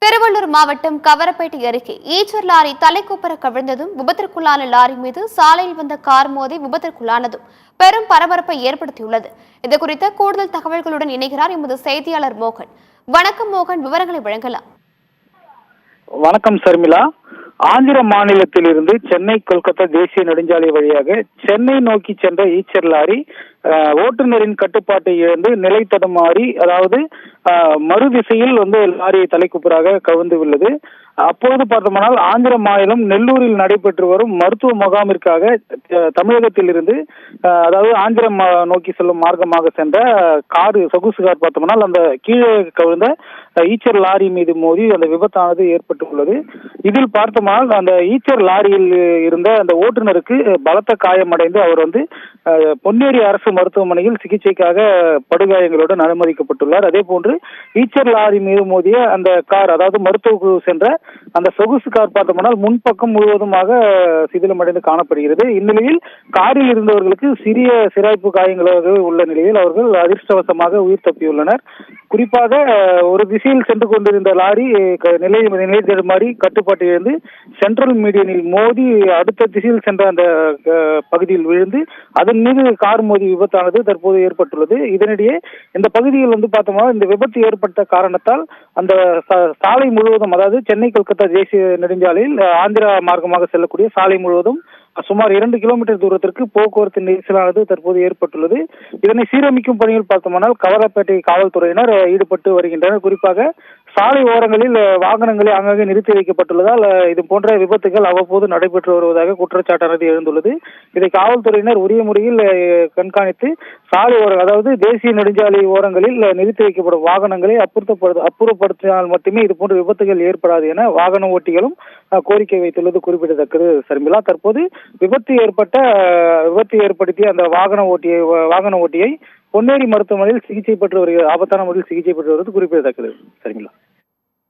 திருவள்ளூர் மாவட்டம் கவரப்பேட்டை அருகே Eicher lorry தலைக்குப்புற கவிழ்ந்ததும் விபத்திற்குள்ளான lorry மீது சாலையில் வந்த கார் மோதி விபத்திற்குள்ளானதும் பெரும் பரபரப்பை ஏற்படுத்தியுள்ளது. இதுகுறித்த கூடுதல் தகவல்களுடன் இணைகிறார் எமது செய்தியாளர் மோகன். வணக்கம் மோகன், விவரங்களை வழங்கலாம். வணக்கம் சர்மிளா. ஆந்திர மாநிலத்திலிருந்து சென்னை கொல்கத்தா தேசிய நெடுஞ்சாலை வழியாக சென்னை நோக்கி சென்ற ஈச்சர் லாரி ஓட்டுநரின் கட்டுப்பாட்டை இழந்து நிலை தடுமாறி, அதாவது மறு திசையில் லாரி தலைக்குப்புறாக கவிழ்ந்து உள்ளது. அப்போது பார்த்தோம்னால் ஆந்திர மாநிலம் நெல்லூரில் நடைபெற்று வரும் மருத்துவ முகாமிற்காக தமிழகத்திலிருந்து அதாவது ஆந்திரம் நோக்கி செல்லும் மார்க்கமாக சென்ற சொகுசு கார் பார்த்தோம்னால் அந்த கீழே கவிழ்ந்த ஈச்சர் லாரி மீது மோதி அந்த விபத்தானது ஏற்பட்டுள்ளது. இதில் பார்த்தோம்னால் அந்த ஈச்சர் லாரியில் இருந்த அந்த ஓட்டுநருக்கு பலத்த காயமடைந்து அவர் பொன்னேரி அரசு மருத்துவமனையில் சிகிச்சைக்காக படுகாயங்களுடன் அனுமதிக்கப்பட்டுள்ளார். அதே போன்று ஈச்சர் லாரி மீது மோதிய அந்த கார், அதாவது மருத்துவ சென்ற அந்த சொகுசு கார் பார்த்தோம்னால் முன்பக்கம் முழுவதுமாக சிதிலமடைந்து காணப்படுகிறது. இந்நிலையில் காரில் இருந்தவர்களுக்கு சிறிய சிராய்ப்பு காயங்களாக உள்ள நிலையில் அவர்கள் அதிர்ஷ்டவசமாக உயிர் தப்பியுள்ளனர். குறிப்பாக ஒரு திசையில் சென்று கொண்டிருந்த லாரி நிலை தடுமாறி கட்டுப்பாட்டை இழந்து சென்ட்ரல் மீடியனில் மோதி அடுத்த திசையில் சென்ற அந்த பகுதியில் விழுந்து அதன் மீது கார் மோதி விபத்தானது தற்போது ஏற்பட்டுள்ளது. இதனிடையே இந்த பகுதியில் பார்த்தோம்னா இந்த விபத்து ஏற்பட்ட காரணத்தால் அந்த சாலை முழுவதும், அதாவது சென்னை கொல்கத்தா தேசிய நெடுஞ்சாலையில் ஆந்திரா மார்க்கமாக செல்லக்கூடிய சாலை முழுவதும் சுமார் 2 கிலோமீட்டர் தூரத்திற்கு போக்குவரத்து நெரிசலானது தற்போது ஏற்பட்டுள்ளது. இதனை சீரமைக்கும் பணியில் பார்த்தோம்னால் கவரப்பேட்டை காவல்துறையினர் ஈடுபட்டு வருகின்றனர். குறிப்பாக சாலை ஓரங்களில் வாகனங்களை அங்கங்கே நிறுத்தி வைக்கப்பட்டுள்ளதால் இது போன்ற விபத்துகள் அவ்வப்போது நடைபெற்று வருவதாக குற்றச்சாட்டானது எழுந்துள்ளது. இதை காவல்துறையினர் உரிய முறையில் கண்காணித்து சாலை அதாவது தேசிய நெடுஞ்சாலை ஓரங்களில் நிறுத்தி வைக்கப்படும் வாகனங்களை அப்புறப்படுத்தினால் மட்டுமே இது போன்ற விபத்துகள் ஏற்படாது என வாகன ஓட்டிகளும் கோரிக்கை வைத்துள்ளது குறிப்பிடத்தக்கது. சர்மிளா, தற்போது விபத்து ஏற்படுத்திய அந்த வாகன ஓட்டியை பொன்னேரி மருத்துவமனையில் சிகிச்சை பெற்று வருகிறது. ஆபத்தான முறையில் சிகிச்சை பெற்று வருவது குறிப்பிடத்தக்கது. சரிங்களா?